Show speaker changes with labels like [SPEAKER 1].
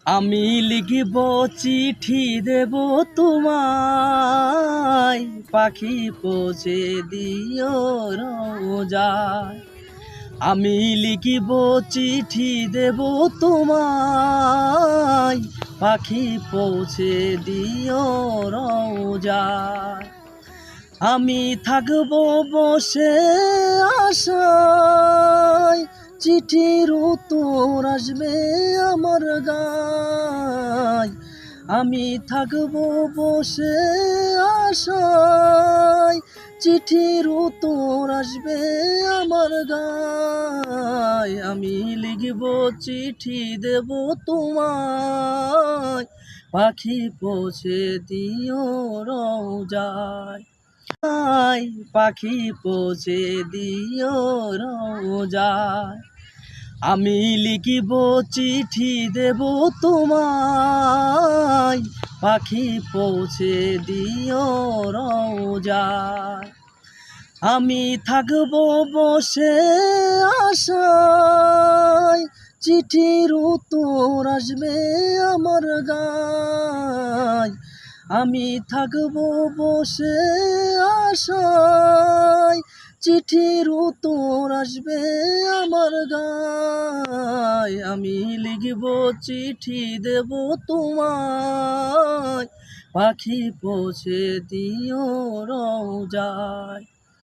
[SPEAKER 1] আমি লিখিব চিঠি দেব তোমায়, পাখি পৌঁছে দিও রোজায়। আমি লিখিব চিঠি দেব তোমায়, পাখি পৌঁছে দিও রোজায়। আমি থাকব বসে আশায়, চিঠির উত্তর আসবে আমার গায়। আমি থাকব বসে আশায়, চিঠির উত্তর আসবে আমার গায়। আমি লিখব চিঠি দেব তোমায়, পাখি পৌঁছে দিও রোজায়। পাখি পৌঁছে দিও রোজায়। আমি লিখিব চিঠি দেব তোমায়, পাখি পৌঁছে দিও রোজায়। আমি থাকব বসে আশায়, চিঠির উত্তর আসবে আমার গায়। আমি থাকব বসে আশায়, চিঠির উত্তর আসবে আমার গায়। আমি লিখব চিঠি দেব তোমায়, পাখি পৌঁছে দিও রোজায়।